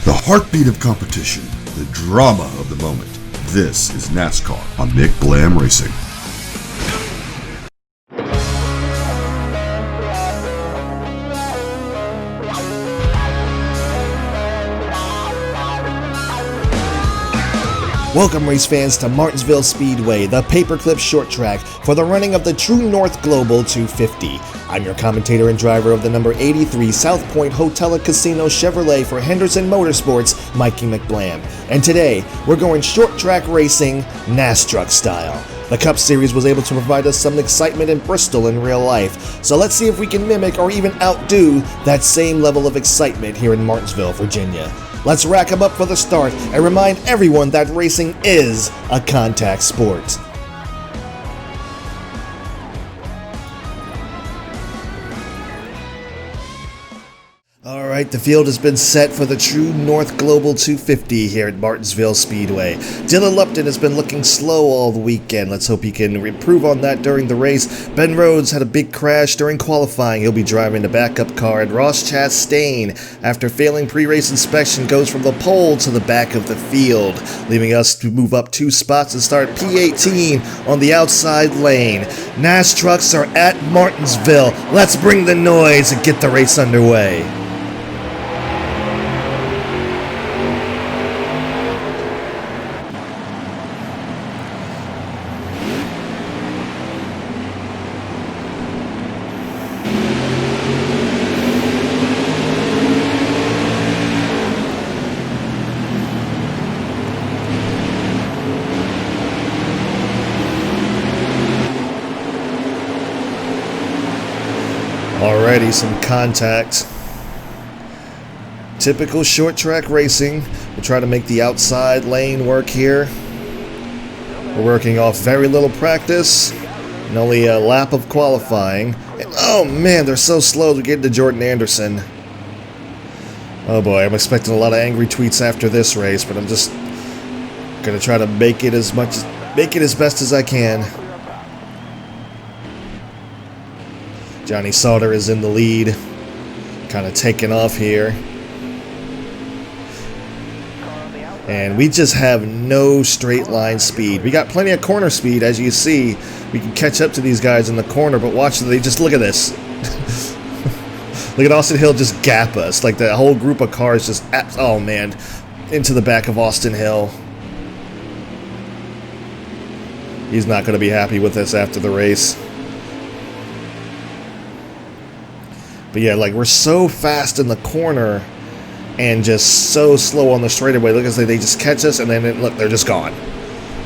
The heartbeat of competition, the drama of the moment. This is NASCAR on McBlam Racing. Welcome, race fans, to Martinsville Speedway, the paperclip short track for the running of the TruNorth Global 250. I'm your commentator and driver of the number 83 South Point Hotel and Casino Chevrolet for Henderson Motorsports, Mikey McBlam. And today, we're going short track racing, NASCAR style. The Cup Series was able to provide us some excitement in Bristol in real life, so let's see if we can mimic or even outdo that same level of excitement here in Martinsville, Virginia. Let's rack them up for the start and remind everyone that racing is a contact sport. Alright, the field has been set for the TruNorth Global 250 here at Martinsville Speedway. Dylan Lupton has been looking slow all the weekend. Let's hope he can improve on that during the race. Ben Rhodes had a big crash during qualifying. He'll be driving the backup car. And Ross Chastain, after failing pre-race inspection, goes from the pole to the back of the field, leaving us to move up 2 spots and start P18 on the outside lane. NAS trucks are at Martinsville. Let's bring the noise and get the race underway. Already some contact. Typical short track racing. We'll try to make the outside lane work here. We're working off very little practice and only a lap of qualifying. And, oh man, they're so slow to get to Jordan Anderson. Oh boy, I'm expecting a lot of angry tweets after this race, but I'm just gonna try to make it as best as I can. Johnny Sauter is in the lead, kind of taking off here. And we just have no straight line speed. We got plenty of corner speed, as you see. We can catch up to these guys in the corner, but watch, they just look at this. Look at Austin Hill just gap us. Like the whole group of cars just, oh man, into the back of Austin Hill. He's not going to be happy with us after the race. But yeah, like we're so fast in the corner and just so slow on the straightaway. Look, as they just catch us and then look, they're just gone.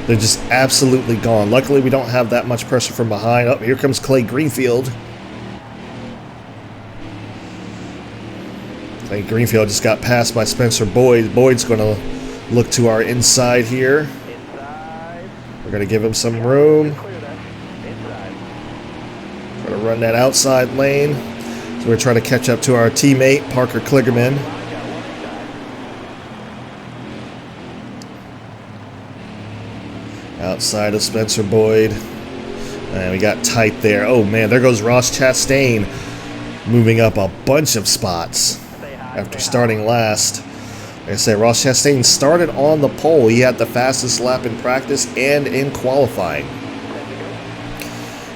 They're just absolutely gone. Luckily, we don't have that much pressure from behind. Oh, here comes Clay Greenfield. Clay Greenfield just got passed by Spencer Boyd. Boyd's going to look to our inside here. We're going to give him some room. Going to run that outside lane. So we're trying to catch up to our teammate, Parker Kligerman. Outside of Spencer Boyd. And we got tight there. Oh man, there goes Ross Chastain, moving up a bunch of spots after starting last. Like I said, Ross Chastain started on the pole. He had the fastest lap in practice and in qualifying.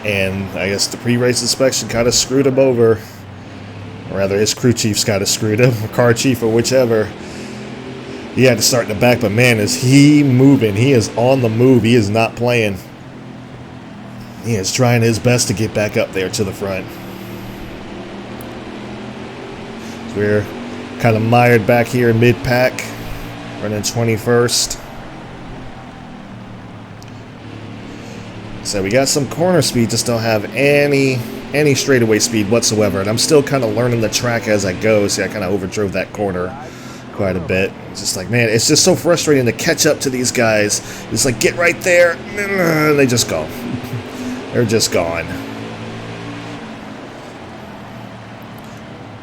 And I guess the pre-race inspection kind of screwed him over. Or rather, his crew chief's kind of screwed him, or car chief, or whichever. He had to start in the back, but man, is he moving. He is on the move. He is not playing. He is trying his best to get back up there to the front. So we're kind of mired back here in mid-pack, running 21st. So we got some corner speed, just don't have any straightaway speed whatsoever, and I'm still kind of learning the track as I go. See, I kind of overdrove that corner quite a bit. It's just like, man, it's just so frustrating to catch up to these guys. It's like, get right there, and they just go. They're just gone.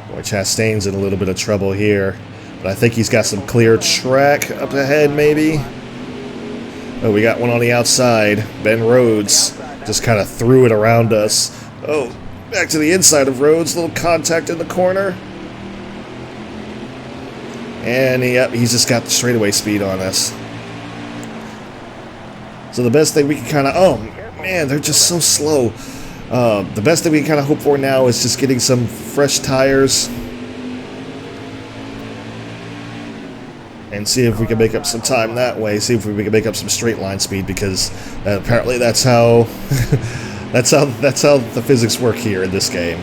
Boy, Chastain's in a little bit of trouble here, but I think he's got some clear track up ahead, maybe. Oh, we got one on the outside. Ben Rhodes just kind of threw it around us. Oh, back to the inside of Rhodes. Little contact in the corner. And yep, he's just got the straightaway speed on us. So the best thing we can kind of... Oh, man, they're just so slow. The best thing we can kind of hope for now is just getting some fresh tires. And see if we can make up some time that way. See if we can make up some straight line speed, because apparently that's how that's how the physics work here in this game.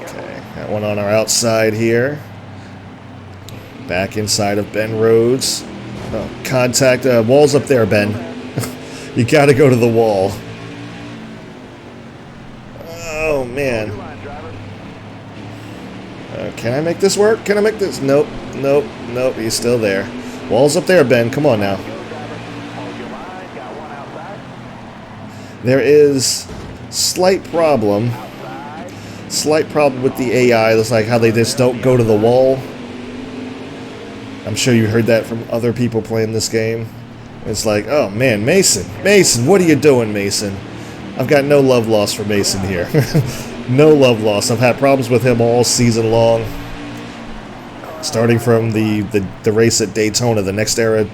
Okay, got one on our outside here. Back inside of Ben Rhodes. Oh, contact wall's up there, Ben. You got to go to the wall. Oh man. Can I make this work? Can I make this? Nope, nope, nope, he's still there. Wall's up there, Ben. Come on now. There is slight problem with the AI. It's like how they just don't go to the wall. I'm sure you heard that from other people playing this game. It's like, oh man, Mason, what are you doing, Mason? I've got no love lost for Mason here. No love lost. I've had problems with him all season long. Starting from the race at Daytona, the Next Era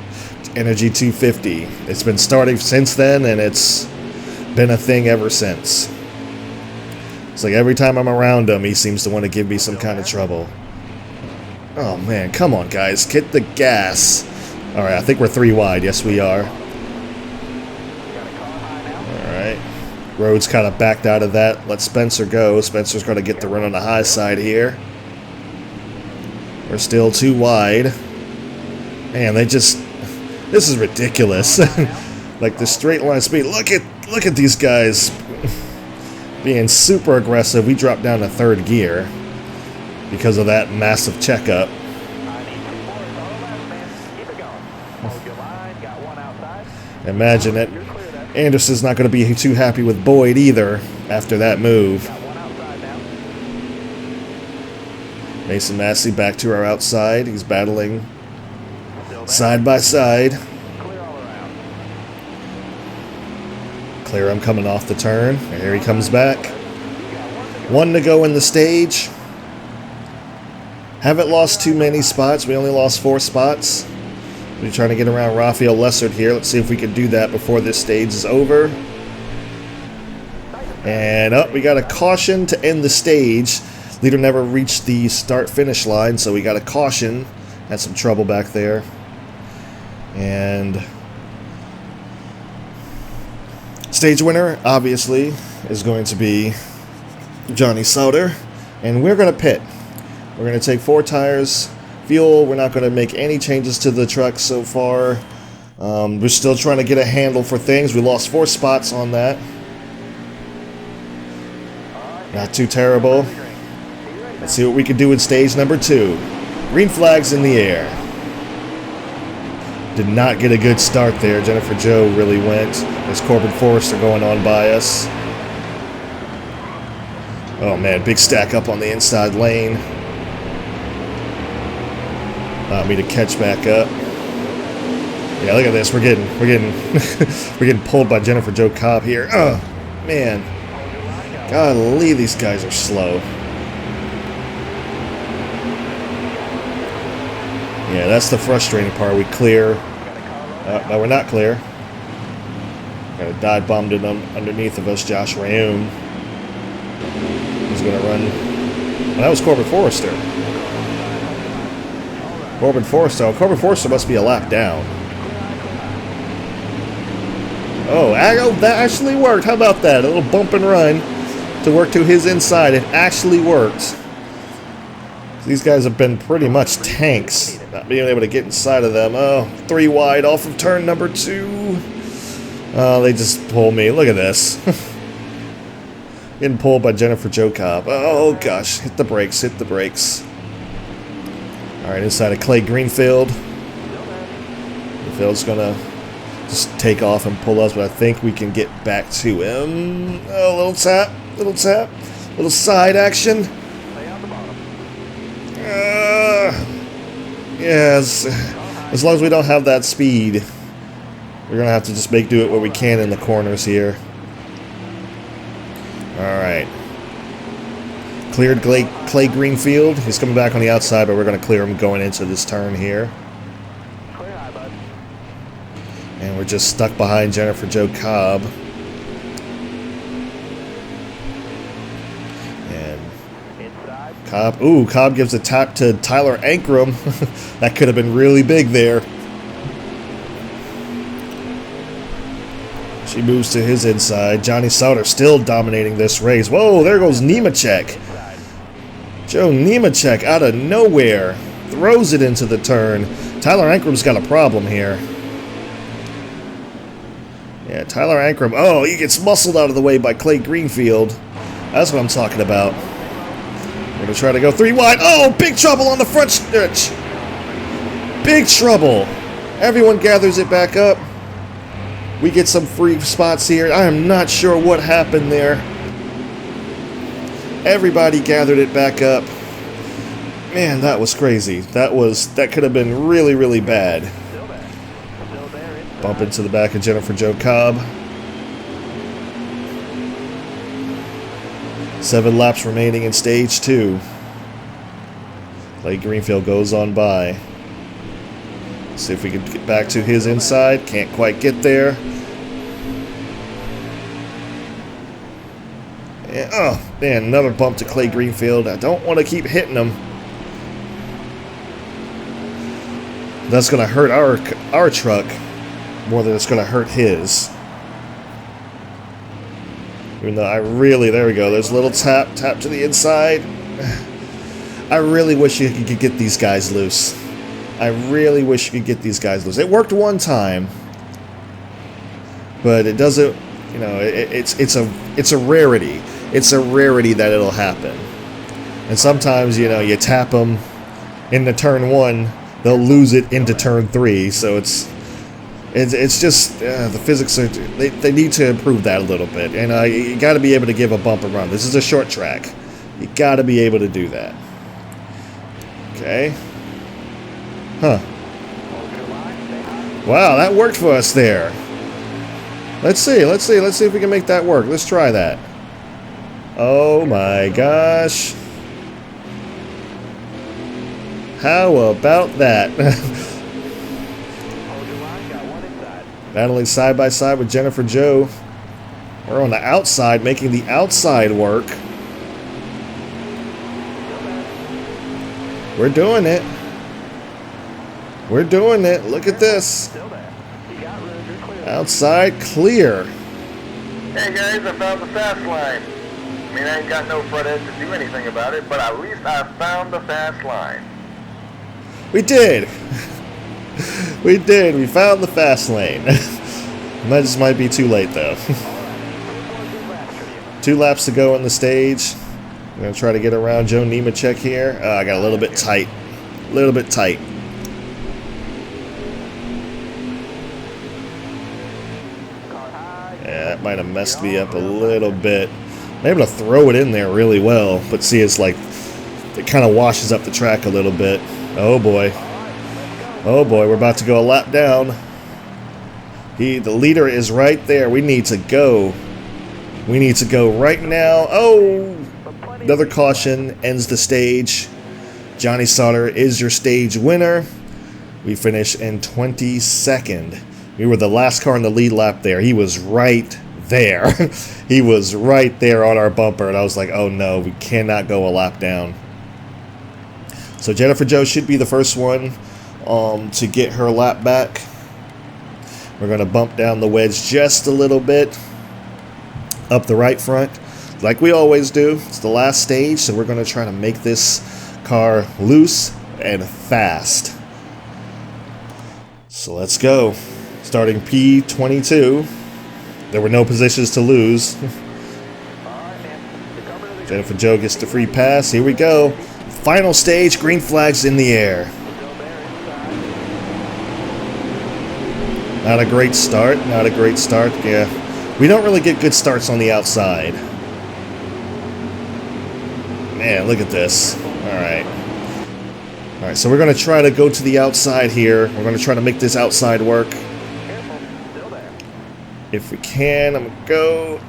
Energy 250. It's been starting since then, and it's been a thing ever since. It's like every time I'm around him, he seems to want to give me some kind of trouble. Oh man, come on guys, hit the gas. Alright, I think we're 3 wide. Yes, we are. Alright. Rhodes kind of backed out of that. Let Spencer go. Spencer's going to get the run on the high side here. We're still 2 wide. Man, they just... This is ridiculous. Like the straight line speed. Look at these guys being super aggressive. We dropped down to 3rd gear because of that massive checkup. Imagine it. Anderson's not going to be too happy with Boyd either after that move. Mason Massey back to our outside. He's battling side by side. Clear him coming off the turn. And here he comes back. 1 to go in the stage. Haven't lost too many spots. We only lost 4 spots. We're trying to get around Raphael Lessard here. Let's see if we can do that before this stage is over. And we got a caution to end the stage. Leader never reached the start-finish line, so we got a caution. Had some trouble back there. And stage winner, obviously, is going to be Johnny Sauter. And we're going to pit. We're going to take 4 tires. Fuel, we're not going to make any changes to the truck so far. We're still trying to get a handle for things. We lost 4 spots on that. Not too terrible. Let's see what we can do in stage number 2. Green flags in the air. Did not get a good start there. Jennifer Joe really went. There's Corbin Forrester going on by us. Oh man, big stack up on the inside lane. Allow me to catch back up. Yeah, look at this. We're getting we're getting pulled by Jennifer Jo Cobb here. Oh man, golly, these guys are slow. Yeah, that's the frustrating part. We clear. No, we're not clear. Got a dive bombed in underneath of us, Josh Rayoon. He's gonna run. Well, that was Corbin Forrester. Corbin Forrester. Oh, Corbin Forrester must be a lap down. Oh, that actually worked. How about that? A little bump and run to work to his inside. It actually worked. These guys have been pretty much tanks. Not being able to get inside of them. Oh, 3 wide off of turn number 2. Oh, they just pulled me. Look at this. Getting pulled by Jennifer Jo Cobb. Oh, gosh. Hit the brakes. Hit the brakes. All right, inside of Clay Greenfield. Greenfield's going to just take off and pull us, but I think we can get back to him. Oh, little tap. Little tap. Little side action. Yes. As long as we don't have that speed, we're going to have to just make do it what we can in the corners here. All right. Cleared Clay Greenfield. He's coming back on the outside, but we're going to clear him going into this turn here. And we're just stuck behind Jennifer Jo Cobb. And Cobb gives a tap to Tyler Ankrum. That could have been really big there. She moves to his inside. Johnny Sauter still dominating this race. Whoa, there goes Nemechek. Joe Nemechek out of nowhere throws it into the turn. Tyler Ankrum's got a problem here. Yeah, Tyler Ankrum. Oh, he gets muscled out of the way by Clay Greenfield. That's what I'm talking about. We're going to try to go 3 wide. Oh, big trouble on the front stretch. Big trouble. Everyone gathers it back up. We get some free spots here. I am not sure what happened there. Everybody gathered it back up. Man, that was crazy. That could have been really, really bad. Bump into the back of Jennifer Jo Cobb. 7 laps remaining in stage 2. Clay Greenfield goes on by. See if we can get back to his inside. Can't quite get there. And, oh, man, another bump to Clay Greenfield. I don't want to keep hitting him. That's going to hurt our truck more than it's going to hurt his. Even though there we go. There's a little tap to the inside. I really wish you could get these guys loose. I really wish you could get these guys loose. It worked one time, but it doesn't. You know, it's a rarity. It's a rarity that it'll happen. And sometimes, you know, you tap them into turn 1, they'll lose it into turn 3. So it's just the physics are. They need to improve that a little bit. And you got to be able to give a bump and run. This is a short track. You got to be able to do that. Okay. Huh. Wow, that worked for us there. Let's see if we can make that work. Let's try that. Oh my gosh. How about that? Battling side by side with Jennifer Jo. We're on the outside, making the outside work. We're doing it. We're doing it. Look at this. Outside clear. Hey guys, I found the fast line. I mean, I ain't got no front end to do anything about it, but at least I found the fast line. We did. We did. We found the fast lane. That just might be too late though. 2 laps to go on the stage. I'm going to try to get around Joe Nemechek here. I got a little bit tight. A little bit tight. Yeah, that might have messed me up a little bit. I'm able to throw it in there really well, but see, it's like it kind of washes up the track a little bit. Oh boy. Oh boy, we're about to go a lap down. The leader is right there. We need to go. We need to go right now. Oh! Another caution ends the stage. Johnny Sauter is your stage winner. We finish in 22nd. We were the last car in the lead lap there. He was right there. He was right there on our bumper. And I was like, oh no, we cannot go a lap down. So Jennifer Jo should be the first one to get her lap back. We're going to bump down the wedge just a little bit. Up the right front. Like we always do. It's the last stage, so we're going to try to make this car loose and fast. So let's go. Starting P22. There were no positions to lose. Jennifer Jo gets the free pass. Here we go. Final stage, green flags in the air. Not a great start. Not a great start. Yeah. We don't really get good starts on the outside. Man, look at this. Alright. Alright, so we're going to try to go to the outside here. We're going to try to make this outside work. If we can, I'm going to go.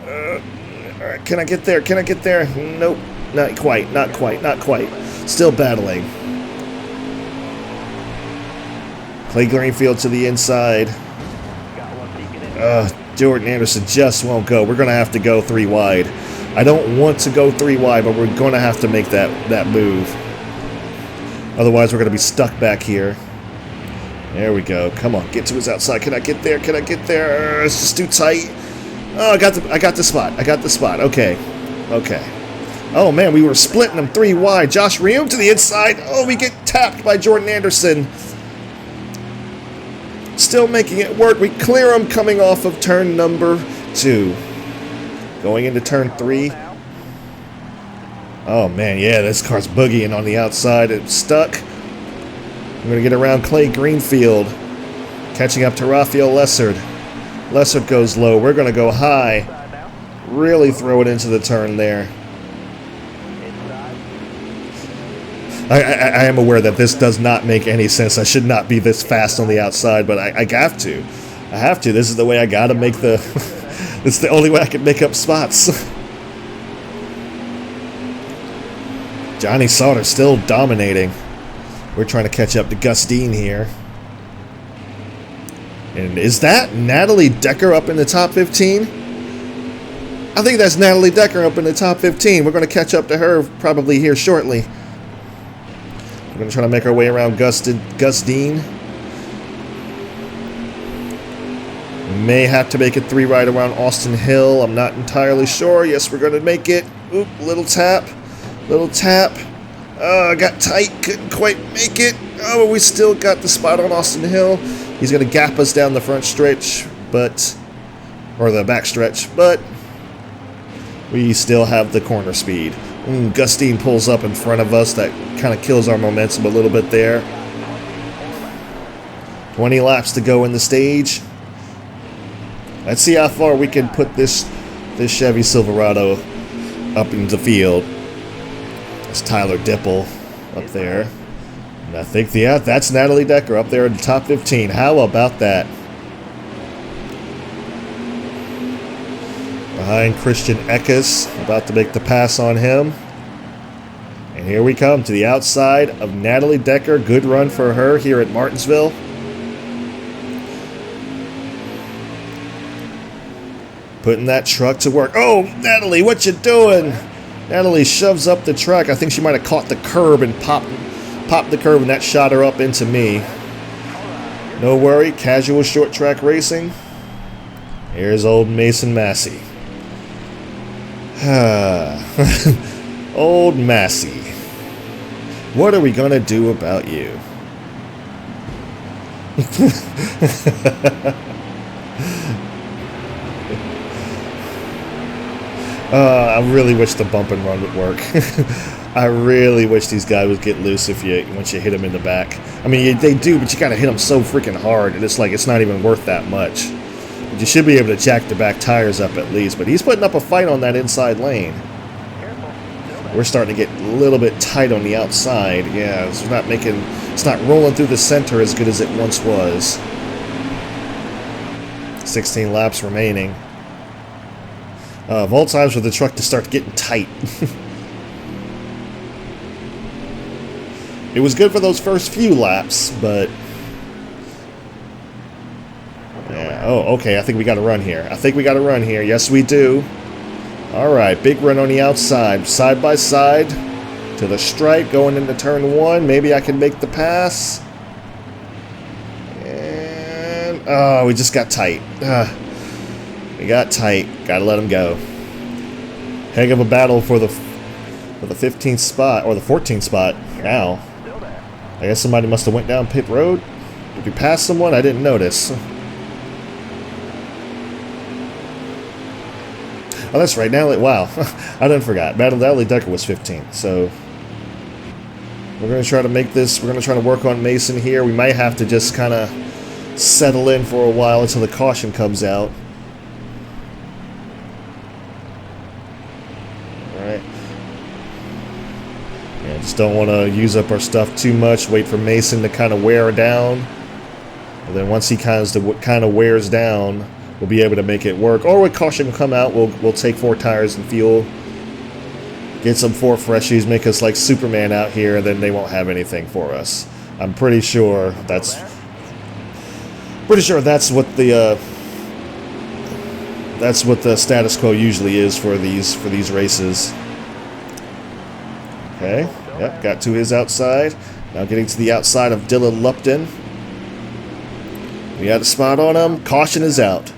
Alright, can I get there? Can I get there? Nope. Not quite, not quite, not quite. Still battling. Clay Greenfield to the inside. Jordan Anderson just won't go. We're going to have to go 3 wide. I don't want to go 3 wide, but we're going to have to make that move. Otherwise, we're going to be stuck back here. There we go. Come on, get to his outside. Can I get there? Can I get there? It's just too tight. Oh, I got the spot. I got the spot. Okay. Okay. Oh, man, we were splitting them 3 wide. Josh Reum to the inside. Oh, we get tapped by Jordan Anderson. Still making it work. We clear him coming off of turn number 2. Going into turn 3. Oh, man, yeah, this car's boogieing on the outside. It's stuck. I'm going to get around Clay Greenfield. Catching up to Raphael Lessard. Lessard goes low. We're going to go high. Really throw it into the turn there. I am aware that this does not make any sense. I should not be this fast on the outside, but I have to. I have to. This is the way I got to make the... This is the only way I can make up spots. Johnny Sauter still dominating. We're trying to catch up to Gus Dean here. And is that Natalie Decker up in the top 15? I think that's Natalie Decker up in the top 15. We're going to catch up to her probably here shortly. We're going to try to make our way around Gus Dean. May have to make it 3 right around Austin Hill. I'm not entirely sure. Yes, we're going to make it. Oop, little tap. Little tap. Oh, I got tight. Couldn't quite make it. Oh, but we still got the spot on Austin Hill. He's going to gap us down the front stretch, or the back stretch, but we still have the corner speed. Gus Dean pulls up in front of us. That kind of kills our momentum a little bit there. 20 laps to go in the stage. Let's see how far we can put this Chevy Silverado up into the field. That's Tyler Dipple up there. And I think, yeah, that's Natalie Decker up there in the top 15. How about that? Behind Christian Eckes, about to make the pass on him. And here we come to the outside of Natalie Decker. Good run for her here at Martinsville. Putting that truck to work. Oh, Natalie, what you doing? Natalie shoves up the truck. I think she might have caught the curb and popped the curb, and that shot her up into me. No worry, casual short track racing. Here's old Mason Massey. Old Massey. What are we going to do about you? I really wish the bump and run would work. I really wish these guys would get loose once you hit them in the back. I mean, they do, but you gotta hit them so freaking hard, and it's like it's not even worth that much. But you should be able to jack the back tires up at least. But he's putting up a fight on that inside lane. We're starting to get a little bit tight on the outside. Yeah, it's not rolling through the center as good as it once was. 16 laps remaining. Of all times for the truck to start getting tight. It was good for those first few laps, but... Yeah. Oh, okay, I think we got to run here. Yes, we do. Alright, big run on the outside. Side by side to the stripe going into turn 1. Maybe I can make the pass. And... Oh, we just got tight. We got tight. Gotta let him go. Heck of a battle for the 15th spot, or the 14th spot now. I guess somebody must have went down pit road. Did we pass someone? I didn't notice. Oh, that's right. Natalie, wow. I done forgot. Natalie Decker was 15th, so... We're going to try to make this... We're going to try to work on Mason here. We might have to just kind of settle in for a while until the caution comes out. Just don't want to use up our stuff too much. Wait for Mason to kind of wear down. And then once he kind of wears down, we'll be able to make it work. Or when caution will come out, we'll take 4 tires and fuel. Get some 4 freshies, make us like Superman out here, and then they won't have anything for us. I'm pretty sure that's what the status quo usually is for these races. Okay, yep, got to his outside. Now getting to the outside of Dylan Lupton. We got a spot on him. Caution is out.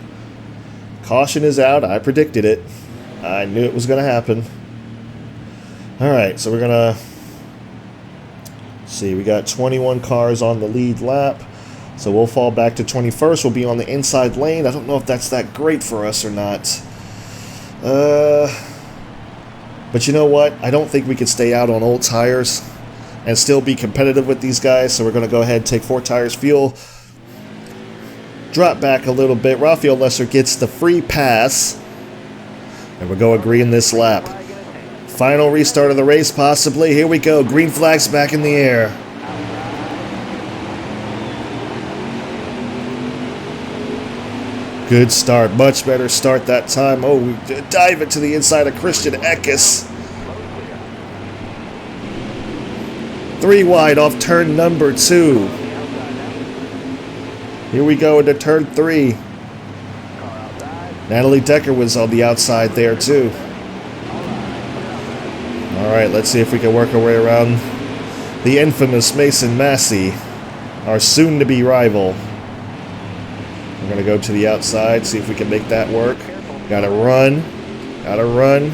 Caution is out. I predicted it. I knew it was going to happen. Alright, so we're going to see. We got 21 cars on the lead lap. So we'll fall back to 21st. We'll be on the inside lane. I don't know if that's that great for us or not. But you know what? I don't think we could stay out on old tires and still be competitive with these guys. So we're going to go ahead and take 4 tires fuel. Drop back a little bit. Rafael Lesser gets the free pass. And we're going green this lap. Final restart of the race, possibly. Here we go. Green flags back in the air. Good start. Much better start that time. Oh, we dive into the inside of Christian Eckes. 3 wide off turn number 2. Here we go into turn 3. Natalie Decker was on the outside there too. Alright, let's see if we can work our way around the infamous Mason Massey, our soon-to-be rival. We're going to go to the outside, see if we can make that work. Gotta run. Gotta run.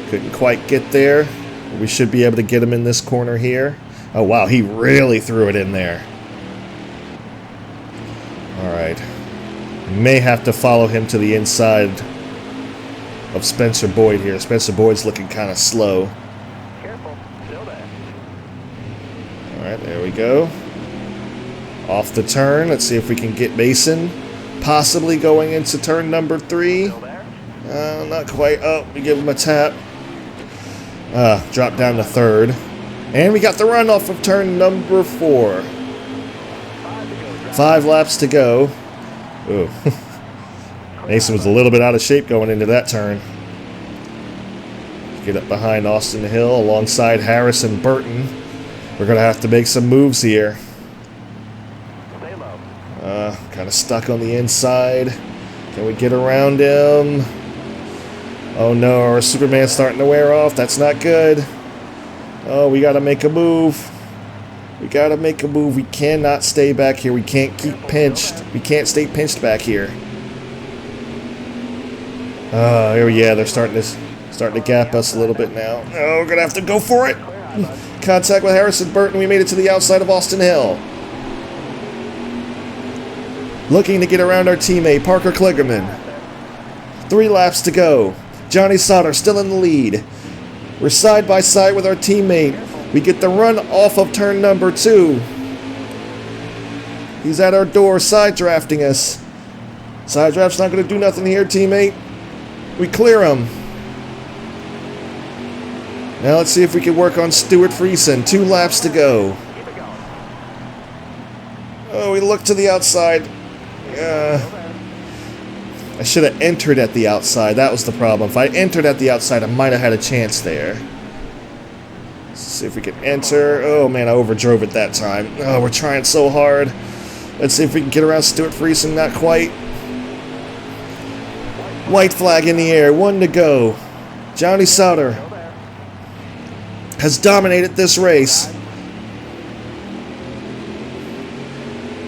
Couldn't quite get there. We should be able to get him in this corner here. Oh wow, he really threw it in there. Alright. May have to follow him to the inside of Spencer Boyd here. Spencer Boyd's looking kind of slow. Careful, still there. Alright, there we go. Off the turn. Let's see if we can get Mason. Possibly going into turn number 3. Still there. Not quite. Oh, we give him a tap. Drop down to 3rd. And we got the run off of turn number 4. 5 laps to go. Ooh. Mason was a little bit out of shape going into that turn. Get up behind Austin Hill alongside Harrison Burton. We're going to have to make some moves here. Stay low. Kind of stuck on the inside. Can we get around him? Oh no, our Superman's starting to wear off. That's not good. Oh, we got to make a move. We got to make a move. We cannot stay back here. We can't keep pinched. We can't stay pinched back here. Yeah, they're starting to gap us a little bit now. Oh, we're going to have to go for it. Contact with Harrison Burton. We made it to the outside of Austin Hill. Looking to get around our teammate, Parker Kligerman. 3 laps to go. Johnny Sauter still in the lead. We're side by side with our teammate. We get the run off of turn number 2. He's at our door, side drafting us. Side draft's not going to do nothing here, teammate. We clear him. Now let's see if we can work on Stuart Friesen. 2 laps to go. Oh, we look to the outside. I should have entered at the outside. That was the problem. If I entered at the outside, I might have had a chance there. Let's see if we can enter. Oh man, I overdrove it that time. Oh, we're trying so hard. Let's see if we can get around Stuart Friesen. Not quite. White flag in the air. 1 to go. Johnny Sauter has dominated this race.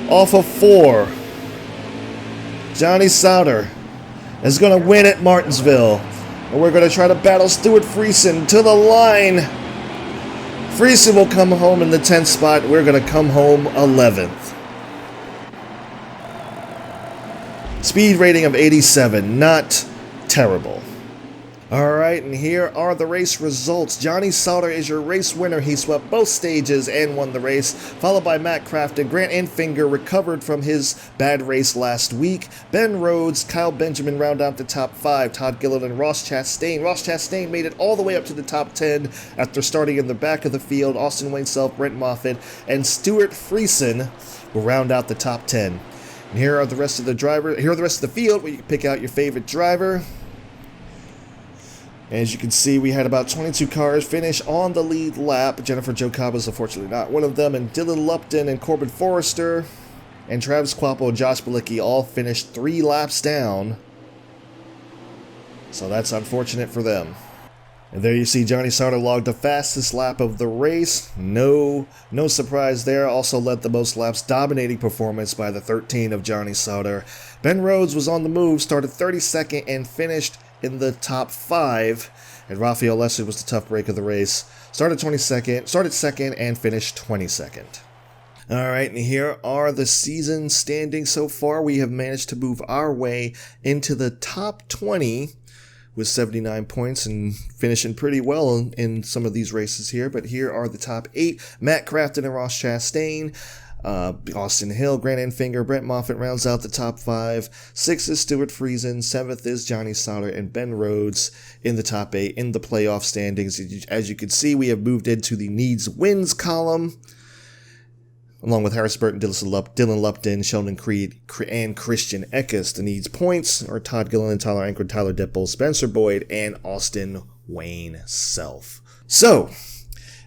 Off of 4. Johnny Sauter is going to win at Martinsville. And we're going to try to battle Stuart Friesen to the line. Friesen will come home in the 10th spot. We're going to come home 11th. Speed rating of 87. Not terrible. Alright, and here are the race results. Johnny Sauter is your race winner. He swept both stages and won the race, followed by Matt Crafton. Grant Enfinger recovered from his bad race last week. Ben Rhodes, Kyle Benjamin round out the top 5. Todd Gillett and Ross Chastain. Ross Chastain made it all the way up to the top 10 after starting in the back of the field. Austin Wayne Self, Brent Moffitt, and Stuart Friesen will round out the top 10. And here are the rest of the field where you can pick out your favorite driver. As you can see, we had about 22 cars finish on the lead lap. Jennifer Jo Cobb was unfortunately not one of them, and Dylan Lupton and Corbin Forrester and Travis Quappo and Josh Bilicki all finished 3 laps down. So that's unfortunate for them. And there you see Johnny Sauter logged the fastest lap of the race. No surprise there. Also led the most laps, dominating performance by the 13 of Johnny Sauter. Ben Rhodes was on the move, started 32nd and finished in the top 5. And Rafael Leslie was the tough break of the race. Started second and finished 22nd. Alright, and here are the season standings so far. We have managed to move our way into the top 20 with 79 points and finishing pretty well in some of these races here. But here are the top 8. Matt Crafton and Ross Chastain. Austin Hill, Grant Enfinger, Brett Moffitt rounds out the top 5. 6th is Stuart Friesen. 7th is Johnny Sauter, and Ben Rhodes in the top 8 in the playoff standings. As you can see, we have moved into the needs wins column, along with Harrison Burton, Dylan Lupton, Sheldon Creed, and Christian Eckes. The needs points are Todd Gilliland, Tyler Ankrum, Tyler Dipple, Spencer Boyd, and Austin Wayne Self. So,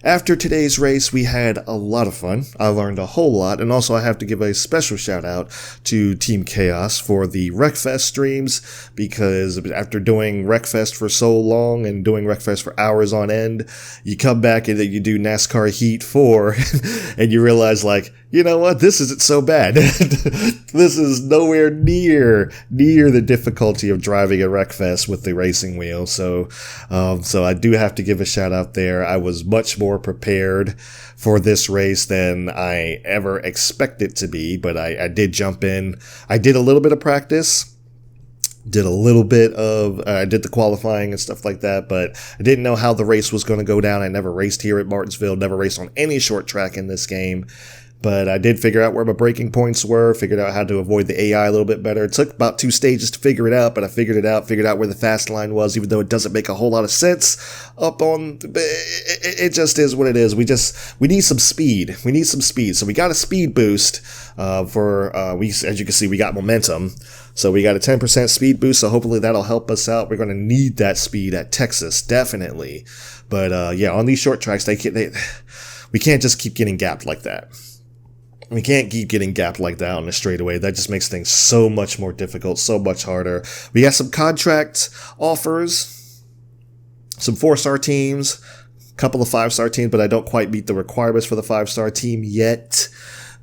after today's race, we had a lot of fun. I learned a whole lot, and also I have to give a special shout out to Team KAOS for the Wreckfest streams, because after doing Wreckfest for so long and doing Wreckfest for hours on end, you come back and then you do NASCAR Heat 4, and you realize, like, you know what, this isn't so bad. This is nowhere near the difficulty of driving a Wreckfest with the racing wheel. So I do have to give a shout out there. I was much more prepared for this race than I ever expected to be, but I did jump in. I did a little bit of practice. I did the qualifying and stuff like that, but I didn't know how the race was going to go down. I never raced here at Martinsville, never raced on any short track in this game. But I did figure out where my braking points were, figured out how to avoid the AI a little bit better. It took about 2 stages to figure it out, but I figured it out, figured out where the fast line was, even though it doesn't make a whole lot of sense it just is what it is. We need some speed. So we got a speed boost, as you can see, we got momentum. So we got a 10% speed boost, so hopefully that'll help us out. We're going to need that speed at Texas, definitely. But yeah, on these short tracks, we can't just keep getting gapped like that. We can't keep getting gapped like that on the straightaway. That just makes things so much more difficult, so much harder. We got some contract offers, some 4-star teams, a couple of 5-star teams, but I don't quite meet the requirements for the 5-star team yet.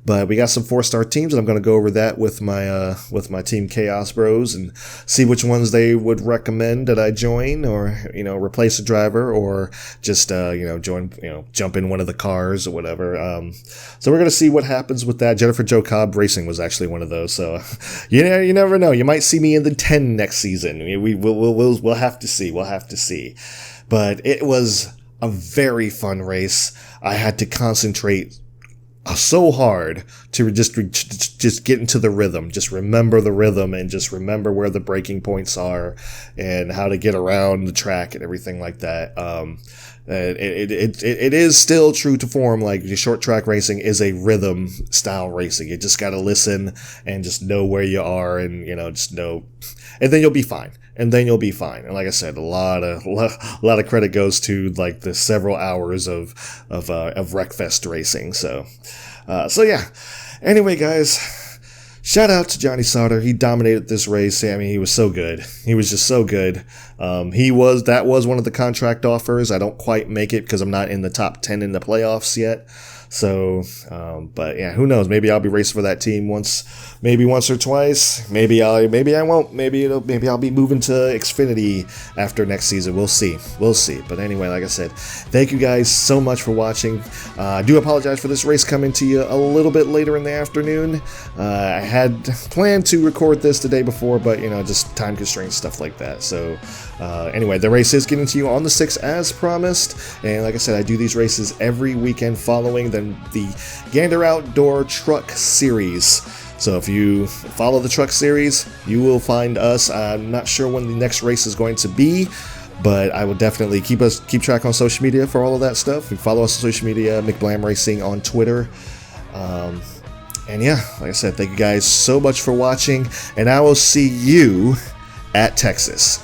But we got some 4-star teams, and I'm going to go over that with my Team KAOS bros and see which ones they would recommend that I join, or replace a driver, or just jump in one of the cars or whatever. So we're going to see what happens with that. Jennifer Jo Cobb Racing was actually one of those, so you never know. You might see me in the 10 next season. We'll have to see. We'll have to see. But it was a very fun race. I had to concentrate so hard to just get into the rhythm, just remember the rhythm, and just remember where the braking points are and how to get around the track and everything like that. It is still true to form. Like, short track racing is a rhythm style racing. You just got to listen and just know where you are, and just know, and then you'll be fine. And like I said, a lot of credit goes to like the several hours of Wreckfest racing. So yeah. Anyway, guys, shout out to Johnny Sauter. He dominated this race. I mean, he was so good. He was just so good. That was one of the contract offers. I don't quite make it because I'm not in the top 10 in the playoffs yet. So, but yeah, who knows? Maybe I'll be racing for that team once or twice. Maybe I won't. Maybe I'll be moving to Xfinity after next season. We'll see. But anyway, like I said, thank you guys so much for watching. I do apologize for this race coming to you a little bit later in the afternoon. I had planned to record this the day before, but just time constraints, stuff like that. So, anyway, the race is getting to you on the 6th as promised. And like I said, I do these races every weekend following the Gander Outdoor Truck Series. So if you follow the truck series, you will find us. I'm not sure when the next race is going to be, but I will definitely keep track on social media for all of that stuff. You follow us on social media, McBlam Racing on Twitter. And yeah, like I said, thank you guys so much for watching, and I will see you at Texas.